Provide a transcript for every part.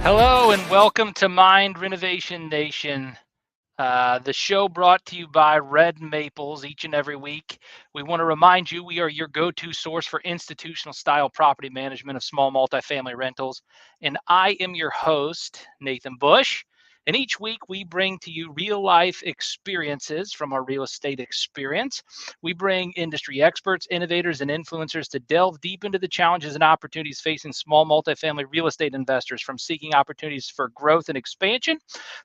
Hello and welcome to Mind Renovation Nation, the show brought to you by Red Maples each and every week. We want to remind you we are your go-to source for institutional style property management of small multifamily rentals. And I am your host, Nathan Bush. And each week we bring to you real life experiences from our real estate experience. We bring industry experts, innovators, and influencers to delve deep into the challenges and opportunities facing small multifamily real estate investors, from seeking opportunities for growth and expansion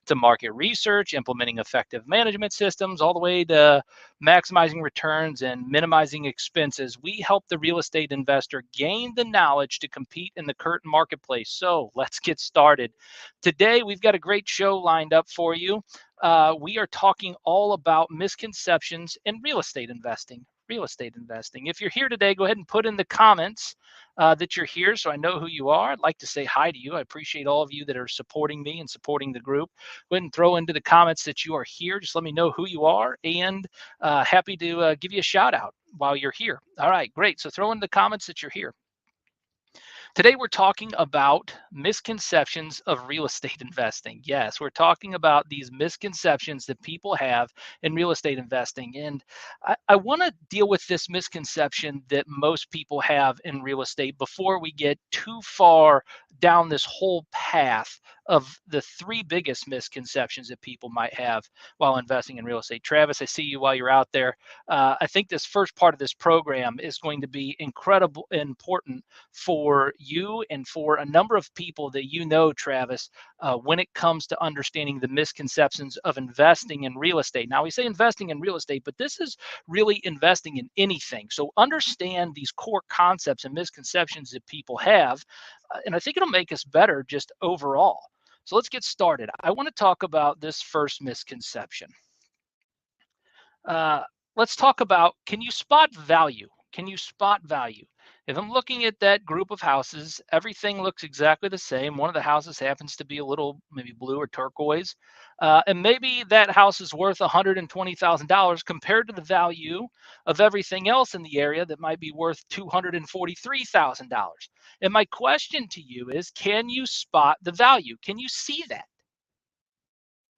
to market research, implementing effective management systems, all the way to maximizing returns and minimizing expenses. We help the real estate investor gain the knowledge to compete in the current marketplace. So let's get started. Today, we've got a great show lined up for you. We are talking all about misconceptions in real estate investing. Real estate investing. If you're here today, go ahead and put in the comments that you're here so I know who you are. I'd like to say hi to you. I appreciate all of you that are supporting me and supporting the group. Go ahead and throw into the comments that you are here. Just let me know who you are, and happy to give you a shout out while you're here. All right, great. So throw in the comments that you're here. Today, we're talking about misconceptions of real estate investing. Yes, we're talking about these misconceptions that people have in real estate investing. And I want to deal with this misconception that most people have in real estate before we get too far down this whole path of the three biggest misconceptions that people might have while investing in real estate. Travis, I see you while you're out there. I think this first part of this program is going to be incredibly important for you and for a number of people that you know, Travis, when it comes to understanding the misconceptions of investing in real estate. Now, we say investing in real estate, but this is really investing in anything. So understand these core concepts and misconceptions that people have, and I think it'll make us better just overall. So let's get started. I want to talk about this first misconception. Uh, let's talk about, can you spot value? Can you spot value? If I'm looking at that group of houses, everything looks exactly the same. One of the houses happens to be a little maybe blue or turquoise. And maybe that house is worth $120,000 compared to the value of everything else in the area that might be worth $243,000. And my question to you is, can you spot the value? Can you see that?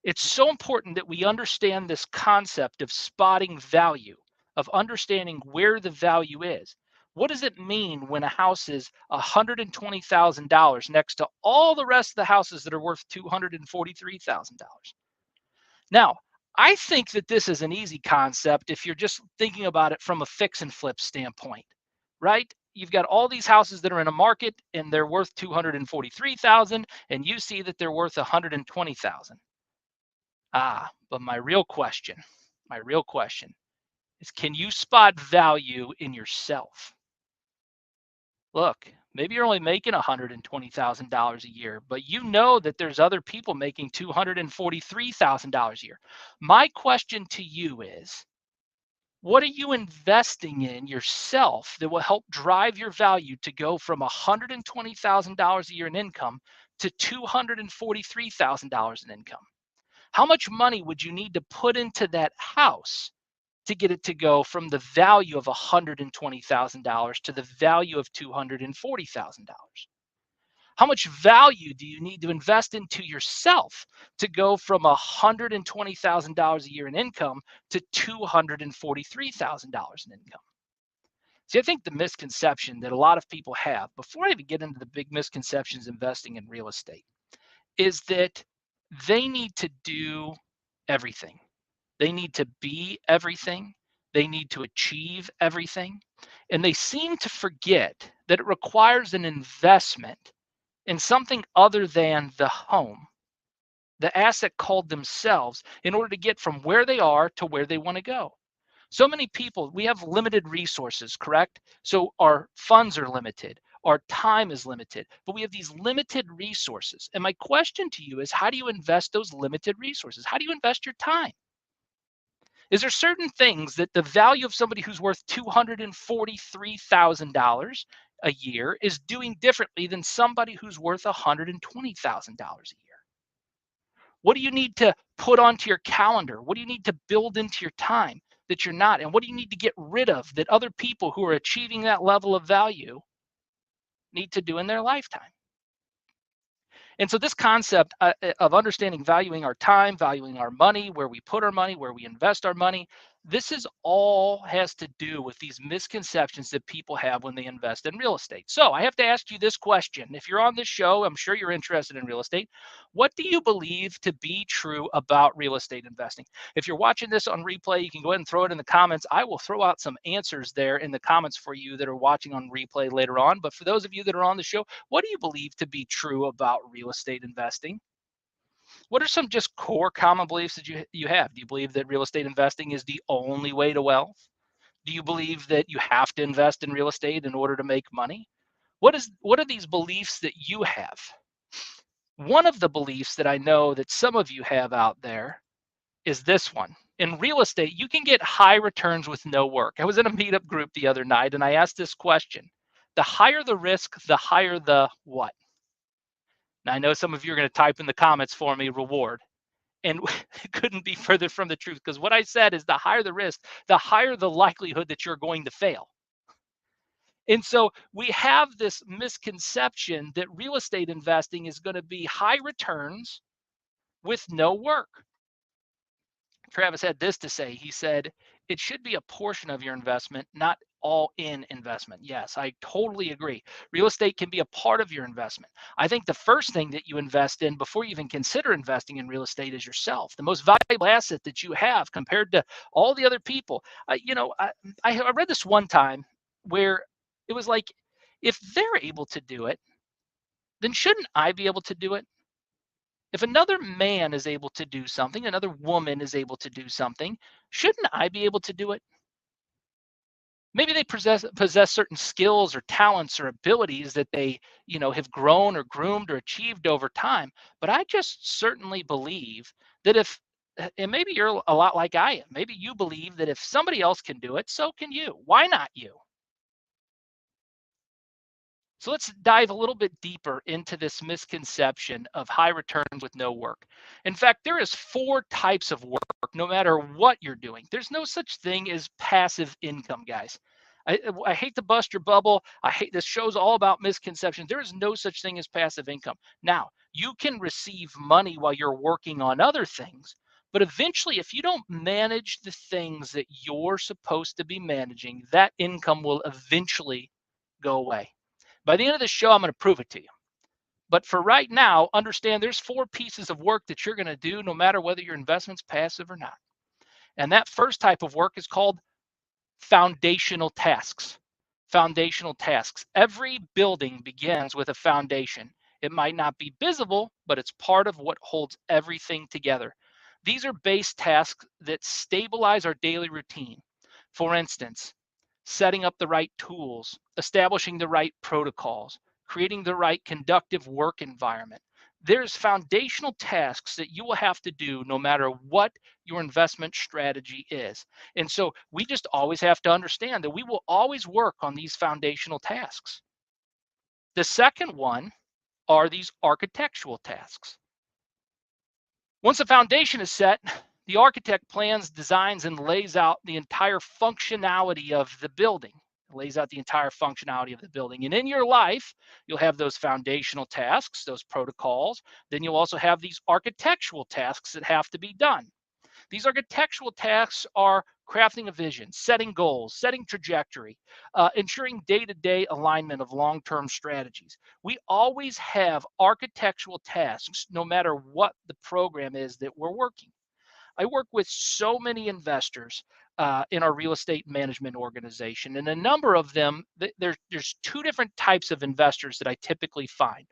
It's so important that we understand this concept of spotting value, of understanding where the value is. What does it mean when a house is $120,000 next to all the rest of the houses that are worth $243,000? Now, I think that this is an easy concept if you're just thinking about it from a fix and flip standpoint, right? You've got all these houses that are in a market and they're worth 243,000, and you see that they're worth 120,000. But my real question is, can you spot value in yourself? Look, maybe you're only making $120,000 a year, but you know that there's other people making $243,000 a year. My question to you is, what are you investing in yourself that will help drive your value to go from $120,000 a year in income to $243,000 in income? How much money would you need to put into that house to get it to go from the value of $120,000 to the value of $240,000? How much value do you need to invest into yourself to go from $120,000 a year in income to $243,000 in income? See, I think the misconception that a lot of people have, before I even get into the big misconceptions investing in real estate, is that they need to do everything. They need to be everything. They need to achieve everything. And they seem to forget that it requires an investment in something other than the home, the asset called themselves, in order to get from where they are to where they want to go. So many people, we have limited resources, correct? So our funds are limited, our time is limited, but we have these limited resources. And my question to you is, how do you invest those limited resources? How do you invest your time? Is there certain things that the value of somebody who's worth $243,000 a year is doing differently than somebody who's worth $120,000 a year? What do you need to put onto your calendar? What do you need to build into your time that you're not? And what do you need to get rid of that other people who are achieving that level of value need to do in their lifetime? And so this concept of understanding, valuing our time, valuing our money, where we put our money, where we invest our money, this is all has to do with these misconceptions that people have when they invest in real estate. So I have to ask you this question. If you're on this show, I'm sure you're interested in real estate. What do you believe to be true about real estate investing? If you're watching this on replay, you can go ahead and throw it in the comments. I will throw out some answers there in the comments for you that are watching on replay later on. But for those of you that are on the show, what do you believe to be true about real estate investing? What are some just core common beliefs that you have? Do you believe that real estate investing is the only way to wealth? Do you believe that you have to invest in real estate in order to make money? What are these beliefs that you have? One of the beliefs that I know that some of you have out there is this one. In real estate, you can get high returns with no work. I was in a meetup group the other night and I asked this question. The higher the risk, the higher the what? Now, I know some of you are going to type in the comments for me reward. And it couldn't be further from the truth, because what I said is the higher the risk, the higher the likelihood that you're going to fail. And so we have this misconception that real estate investing is going to be high returns with no work. Travis had this to say. He said, it should be a portion of your investment, not all in investment. Yes, I totally agree. Real estate can be a part of your investment. I think the first thing that you invest in before you even consider investing in real estate is yourself, the most valuable asset that you have compared to all the other people. I read this one time where it was like, if they're able to do it, then shouldn't I be able to do it? If another man is able to do something, another woman is able to do something, shouldn't I be able to do it? Maybe they possess certain skills or talents or abilities that they, have grown or groomed or achieved over time. But I just certainly believe that if, and maybe you're a lot like I am, maybe you believe that if somebody else can do it, so can you. Why not you? So let's dive a little bit deeper into this misconception of high returns with no work. In fact, there is 4 types of work, no matter what you're doing. There's no such thing as passive income, guys. I hate to bust your bubble. I hate this show's all about misconceptions. There is no such thing as passive income. Now, you can receive money while you're working on other things, but eventually, if you don't manage the things that you're supposed to be managing, that income will eventually go away. By the end of the show, I'm going to prove it to you. But for right now, understand there's 4 pieces of work that you're going to do no matter whether your investment's passive or not. And that first type of work is called foundational tasks. Foundational tasks. Every building begins with a foundation. It might not be visible, but it's part of what holds everything together. These are base tasks that stabilize our daily routine. For instance, setting up the right tools, establishing the right protocols, creating the right conductive work environment. There's foundational tasks that you will have to do no matter what your investment strategy is. And so we just always have to understand that we will always work on these foundational tasks. The second one are these architectural tasks. Once a foundation is set, the architect plans, designs, and lays out the entire functionality of the building. Lays out the entire functionality of the building. And in your life, you'll have those foundational tasks, those protocols. Then you'll also have these architectural tasks that have to be done. These architectural tasks are crafting a vision, setting goals, setting trajectory, ensuring day-to-day alignment of long-term strategies. We always have architectural tasks no matter what the program is that we're working. I work with so many investors in our real estate management organization, and a number of them, there's 2 different types of investors that I typically find.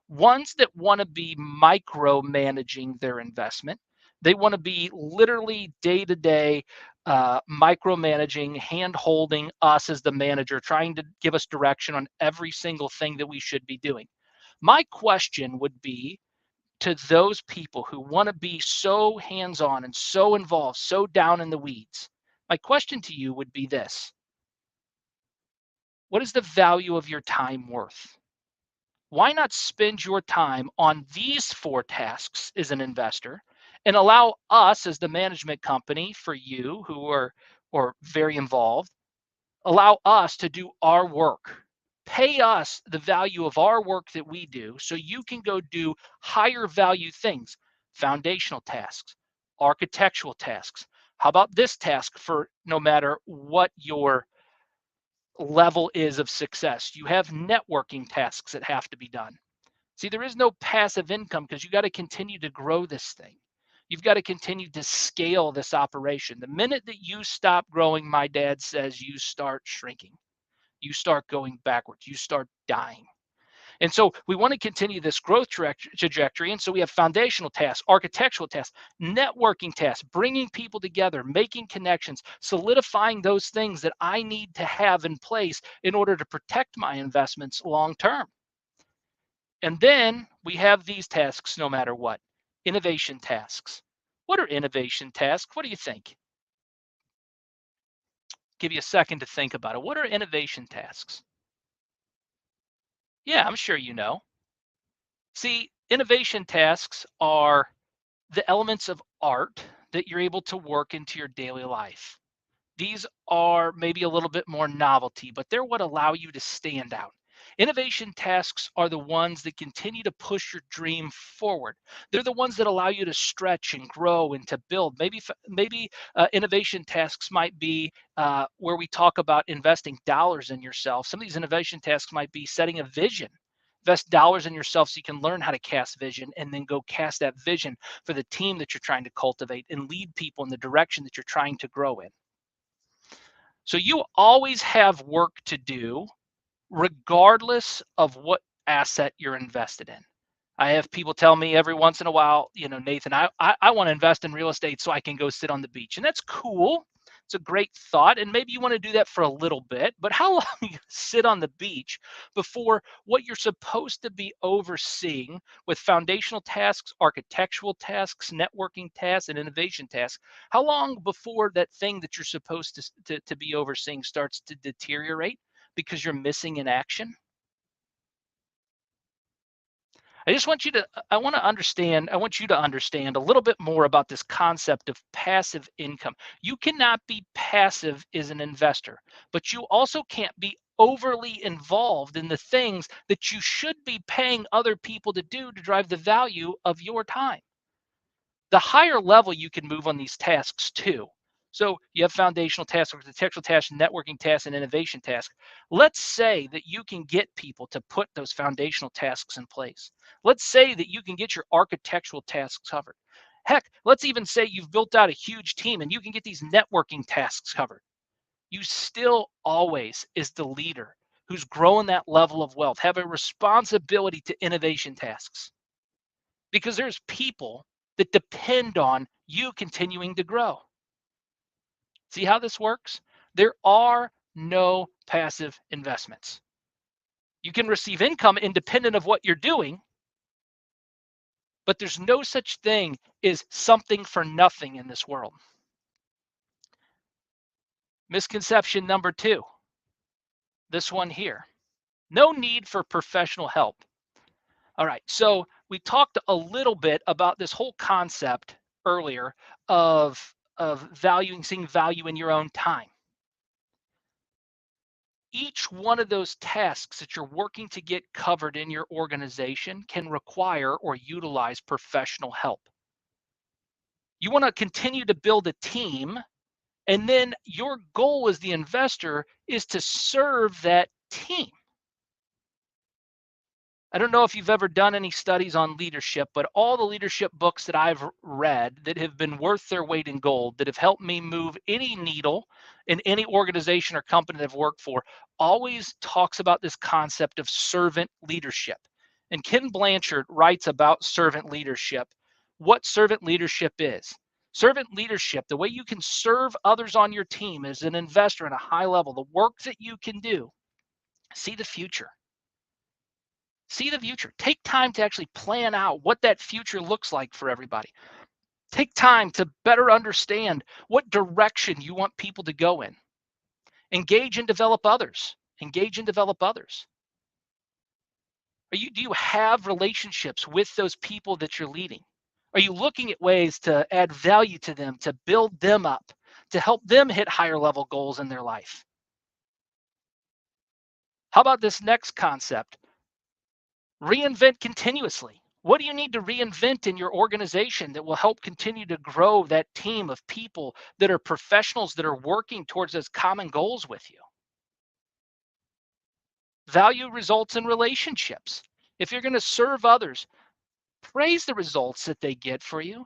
Ones that want to be micromanaging their investment. They want to be literally day to day micromanaging, hand holding us as the manager, trying to give us direction on every single thing that we should be doing. My question would be, to those people who want to be so hands-on and so involved, so down in the weeds, my question to you would be this: what is the value of your time worth? Why not spend your time on these 4 tasks as an investor and allow us as the management company, for you who are or very involved, allow us to do our work. Pay us the value of our work that we do so you can go do higher value things, foundational tasks, architectural tasks. How about this task for no matter what your level is of success? You have networking tasks that have to be done. See, there is no passive income because you got to continue to grow this thing. You've got to continue to scale this operation. The minute that you stop growing, my dad says you start shrinking. You start going backwards. You start dying. And so we want to continue this growth trajectory. And so we have foundational tasks, architectural tasks, networking tasks, bringing people together, making connections, solidifying those things that I need to have in place in order to protect my investments long term. And then we have these tasks no matter what. Innovation tasks. What are innovation tasks? What do you think? Give you a second to think about it. What are innovation tasks? Yeah, I'm sure you know. See, innovation tasks are the elements of art that you're able to work into your daily life. These are maybe a little bit more novelty, but they're what allow you to stand out. Innovation tasks are the ones that continue to push your dream forward. They're the ones that allow you to stretch and grow and to build. Maybe innovation tasks might be where we talk about investing dollars in yourself. Some of these innovation tasks might be setting a vision. Invest dollars in yourself so you can learn how to cast vision and then go cast that vision for the team that you're trying to cultivate and lead people in the direction that you're trying to grow in. So you always have work to do regardless of what asset you're invested in. I have people tell me every once in a while, Nathan, I want to invest in real estate so I can go sit on the beach. And that's cool. It's a great thought. And maybe you want to do that for a little bit, but how long you sit on the beach before what you're supposed to be overseeing with foundational tasks, architectural tasks, networking tasks, and innovation tasks? How long before that thing that you're supposed to be overseeing starts to deteriorate because you're missing in action? I want you to understand a little bit more about this concept of passive income. You cannot be passive as an investor, but you also can't be overly involved in the things that you should be paying other people to do to drive the value of your time. The higher level you can move on these tasks too. So you have foundational tasks, architectural tasks, networking tasks, and innovation tasks. Let's say that you can get people to put those foundational tasks in place. Let's say that you can get your architectural tasks covered. Heck, let's even say you've built out a huge team and you can get these networking tasks covered. You still always, as the leader who's growing that level of wealth, have a responsibility to innovation tasks because there's people that depend on you continuing to grow. See how this works? There are no passive investments. You can receive income independent of what you're doing, but there's no such thing as something for nothing in this world. Misconception number 2, this one here. No need for professional help. All right, so we talked a little bit about this whole concept earlier of seeing value in your own time. Each one of those tasks that you're working to get covered in your organization can require or utilize professional help. You want to continue to build a team, and then your goal as the investor is to serve that team. I don't know if you've ever done any studies on leadership, but all the leadership books that I've read that have been worth their weight in gold, that have helped me move any needle in any organization or company that I've worked for, always talks about this concept of servant leadership. And Ken Blanchard writes about servant leadership, what servant leadership is. Servant leadership, the way you can serve others on your team as an investor at a high level, the work that you can do, see the future. See the future. Take time to actually plan out what that future looks like for everybody. Take time to better understand what direction you want people to go in. Engage and develop others. Engage and develop others. Do you have relationships with those people that you're leading? Are you looking at ways to add value to them, to build them up, to help them hit higher level goals in their life? How about this next concept? Reinvent continuously. What do you need to reinvent in your organization that will help continue to grow that team of people that are professionals that are working towards those common goals with you? Value results in relationships. If you're going to serve others, praise the results that they get for you.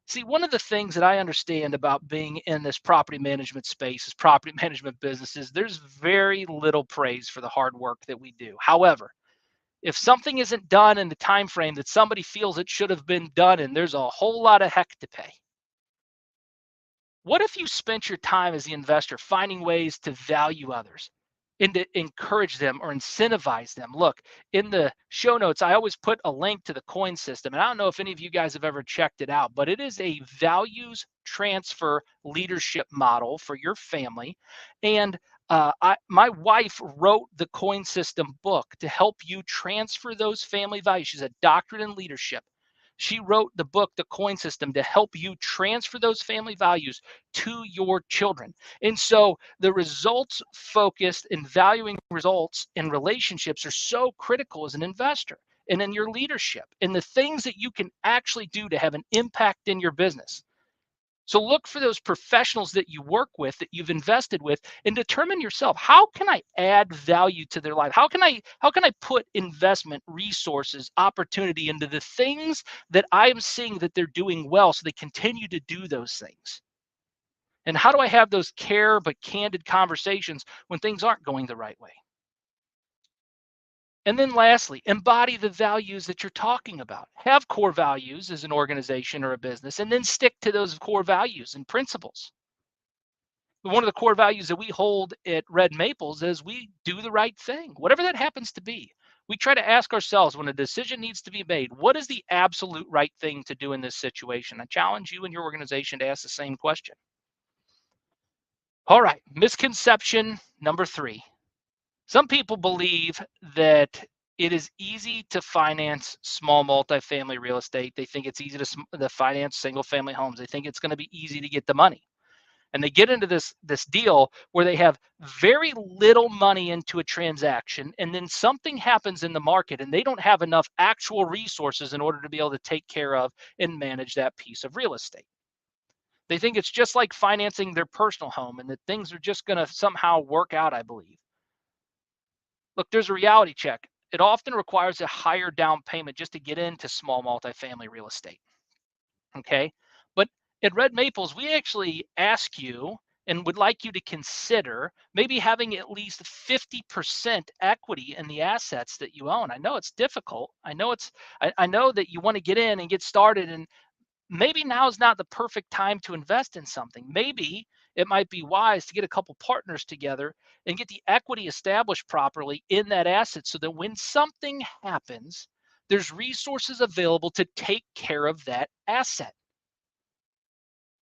See, one of the things that I understand about being in this property management space, is property management businesses, there's very little praise for the hard work that we do. However, if something isn't done in the time frame that somebody feels it should have been done in, there's a whole lot of heck to pay. What if you spent your time as the investor finding ways to value others and to encourage them or incentivize them? Look, in the show notes, I always put a link to the coin system. And I don't know if any of you guys have ever checked it out, but it is a values transfer leadership model for your family. And my wife wrote the coin system book to help you transfer those family values. She's a doctorate in leadership. She wrote the book, The Coin System, to help you transfer those family values to your children. And so the results focused and valuing results in relationships are so critical as an investor and in your leadership and the things that you can actually do to have an impact in your business. So look for those professionals that you work with, that you've invested with, and determine yourself, how can I add value to their life? How can I put investment, resources, opportunity into the things that I'm seeing that they're doing well so they continue to do those things? And how do I have those care but candid conversations when things aren't going the right way? And then lastly, embody the values that you're talking about. Have core values as an organization or a business, and then stick to those core values and principles. One of the core values that we hold at Red Maples is we do the right thing, whatever that happens to be. We try to ask ourselves, when a decision needs to be made, what is the absolute right thing to do in this situation? I challenge you and your organization to ask the same question. All right, misconception number 3. Some people believe that it is easy to finance small multifamily real estate. They think it's easy to finance single family homes. They think it's going to be easy to get the money. And they get into this deal where they have very little money into a transaction, and then something happens in the market and they don't have enough actual resources in order to be able to take care of and manage that piece of real estate. They think it's just like financing their personal home and that things are just going to somehow work out, I believe. Look, there's a reality check. It often requires a higher down payment just to get into small multifamily real estate. Okay. But at Red Maples, we actually ask you and would like you to consider maybe having at least 50% equity in the assets that you own. I know it's difficult. I know that you want to get in and get started, and maybe now is not the perfect time to invest in something. Maybe it might be wise to get a couple partners together and get the equity established properly in that asset so that when something happens, there's resources available to take care of that asset.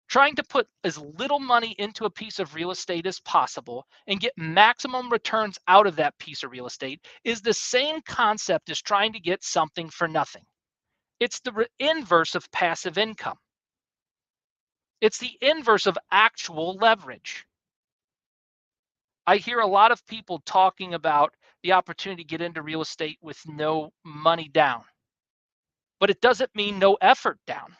Trying to put as little money into a piece of real estate as possible and get maximum returns out of that piece of real estate is the same concept as trying to get something for nothing. It's the inverse of passive income. It's the inverse of actual leverage. I hear a lot of people talking about the opportunity to get into real estate with no money down, but it doesn't mean no effort down.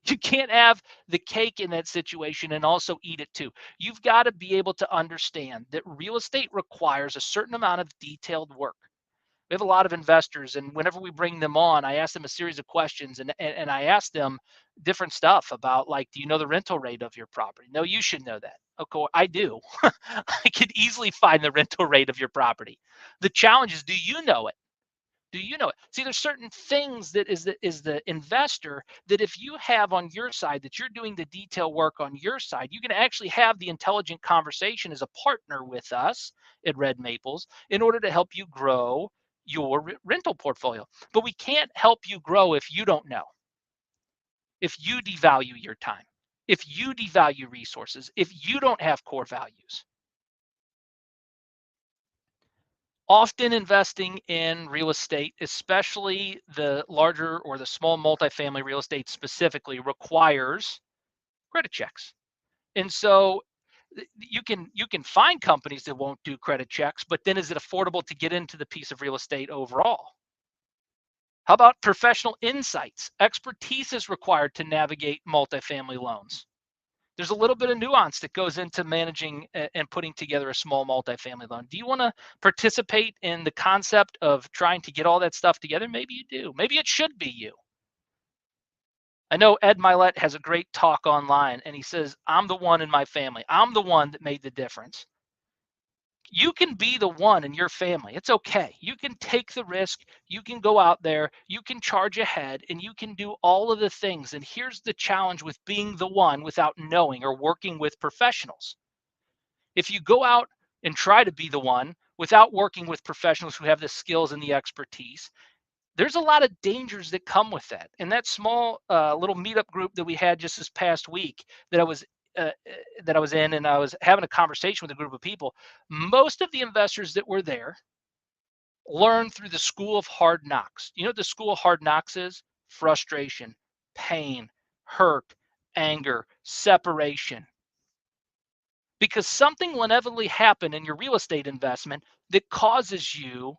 You can't have the cake in that situation and also eat it too. You've got to be able to understand that real estate requires a certain amount of detailed work. We have a lot of investors, and whenever we bring them on, I ask them a series of questions, and I ask them different stuff about, like, do you know the rental rate of your property? No, you should know that. Okay, I do. I could easily find the rental rate of your property. The challenge is, do you know it? Do you know it? See, there's certain things that is the investor, that if you have on your side, that you're doing the detail work on your side, you can actually have the intelligent conversation as a partner with us at Red Maples in order to help you grow your rental portfolio. But we can't help you grow if you don't know, if you devalue your time, if you devalue resources, if you don't have core values. Often investing in real estate, especially the larger or the small multifamily real estate specifically, requires credit checks. And so You can find companies that won't do credit checks, but then is it affordable to get into the piece of real estate overall? How about professional insights? Expertise is required to navigate multifamily loans. There's a little bit of nuance that goes into managing and putting together a small multifamily loan. Do you want to participate in the concept of trying to get all that stuff together? Maybe you do. Maybe it should be you. I know Ed Milet has a great talk online, and he says, I'm the one in my family. I'm the one that made the difference. You can be the one in your family. It's okay. You can take the risk. You can go out there. You can charge ahead, and you can do all of the things. And here's the challenge with being the one without knowing or working with professionals. If you go out and try to be the one without working with professionals who have the skills and the expertise, there's a lot of dangers that come with that. And that small little meetup group that we had just this past week uh, that I was in, and I was having a conversation with a group of people. Most of the investors that were there learned through the school of hard knocks. You know what the school of hard knocks is? Frustration, pain, hurt, anger, separation. Because something will inevitably happen in your real estate investment that causes you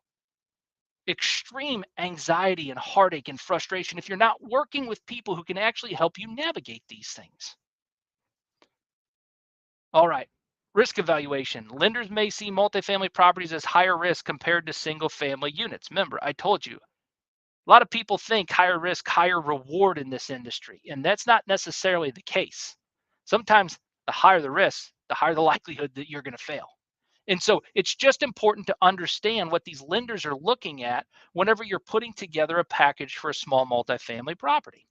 extreme anxiety and heartache and frustration if you're not working with people who can actually help you navigate these things. All right. Risk evaluation. Lenders may see multifamily properties as higher risk compared to single family units. Remember, I told you, a lot of people think higher risk, higher reward in this industry, and that's not necessarily the case. Sometimes the higher the risk, the higher the likelihood that you're going to fail. And so it's just important to understand what these lenders are looking at whenever you're putting together a package for a small multifamily property.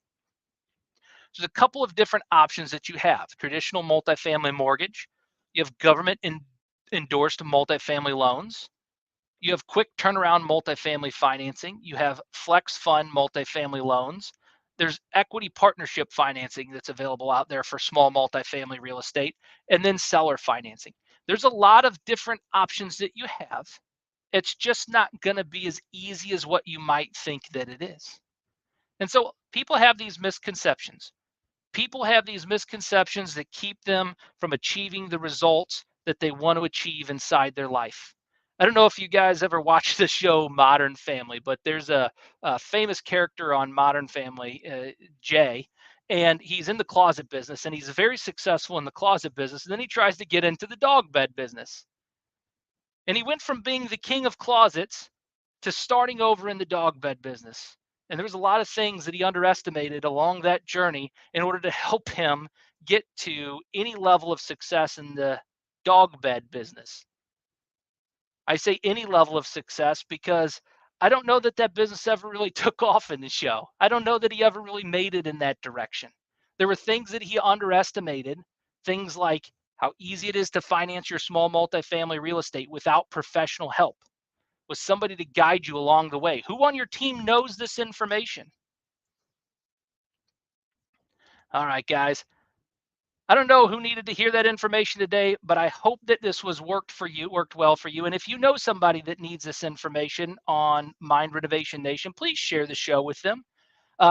There's a couple of different options that you have. Traditional multifamily mortgage, you have government endorsed multifamily loans, you have quick turnaround multifamily financing, you have flex fund multifamily loans. There's equity partnership financing that's available out there for small multifamily real estate, and then seller financing. There's a lot of different options that you have. It's just not going to be as easy as what you might think that it is. And so people have these misconceptions. People have these misconceptions that keep them from achieving the results that they want to achieve inside their life. I don't know if you guys ever watched the show Modern Family, but there's a famous character on Modern Family, Jay, and he's in the closet business, and he's very successful in the closet business. And then he tries to get into the dog bed business. And he went from being the king of closets to starting over in the dog bed business. And there was a lot of things that he underestimated along that journey in order to help him get to any level of success in the dog bed business. I say any level of success because I don't know that that business ever really took off in the show. I don't know that he ever really made it in that direction. There were things that he underestimated, things like how easy it is to finance your small multifamily real estate without professional help, with somebody to guide you along the way. Who on your team knows this information? All right, guys. I don't know who needed to hear that information today, but I hope that this worked well for you. And if you know somebody that needs this information on Mind Renovation Nation, please share the show with them.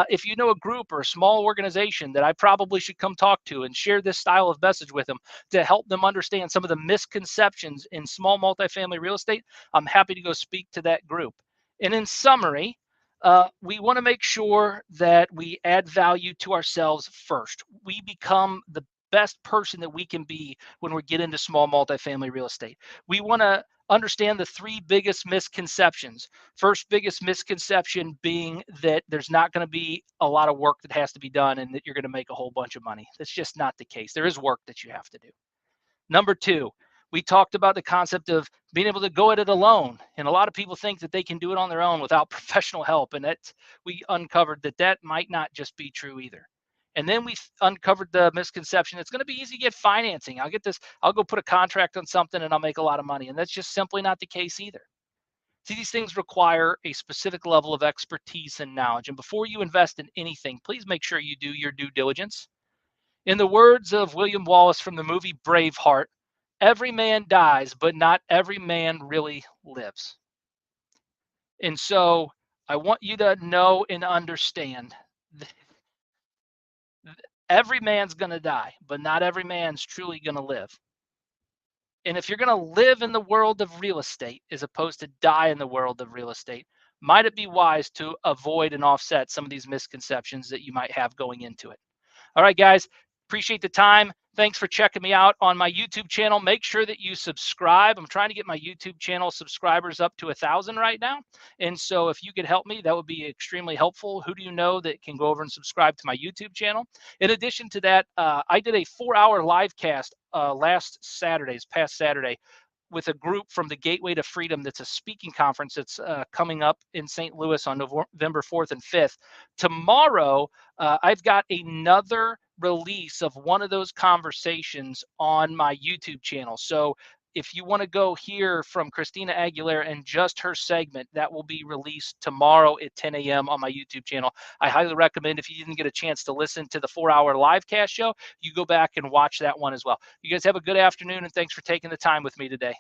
If you know a group or a small organization that I probably should come talk to and share this style of message with them to help them understand some of the misconceptions in small multifamily real estate, I'm happy to go speak to that group. And in summary, we want to make sure that we add value to ourselves first. We become the best person that we can be when we get into small multifamily real estate. We want to understand the three biggest misconceptions. First biggest misconception being that there's not going to be a lot of work that has to be done and that you're going to make a whole bunch of money. That's just not the case. There is work that you have to do. Number two, we talked about the concept of being able to go at it alone. And a lot of people think that they can do it on their own without professional help. And we uncovered that that might not just be true either. And then we uncovered the misconception it's going to be easy to get financing. I'll go put a contract on something and I'll make a lot of money. And that's just simply not the case either. See, these things require a specific level of expertise and knowledge. And before you invest in anything, please make sure you do your due diligence. In the words of William Wallace from the movie Braveheart, every man dies, but not every man really lives. And so I want you to know and understand that every man's going to die, but not every man's truly going to live. And if you're going to live in the world of real estate as opposed to die in the world of real estate, might it be wise to avoid and offset some of these misconceptions that you might have going into it? All right, guys, appreciate the time. Thanks for checking me out on my YouTube channel. Make sure that you subscribe. I'm trying to get my YouTube channel subscribers up to 1,000 right now. And so if you could help me, that would be extremely helpful. Who do you know that can go over and subscribe to my YouTube channel? In addition to that, I did a 4-hour live cast past Saturday, with a group from the Gateway to Freedom. That's a speaking conference that's coming up in St. Louis on November 4th and 5th. Tomorrow, I've got another release of one of those conversations on my YouTube channel. So if you want to go hear from Christina Aguilera and just her segment, that will be released tomorrow at 10 a.m. on my YouTube channel. I highly recommend, if you didn't get a chance to listen to the 4-hour live cast show, you go back and watch that one as well. You guys have a good afternoon, and thanks for taking the time with me today.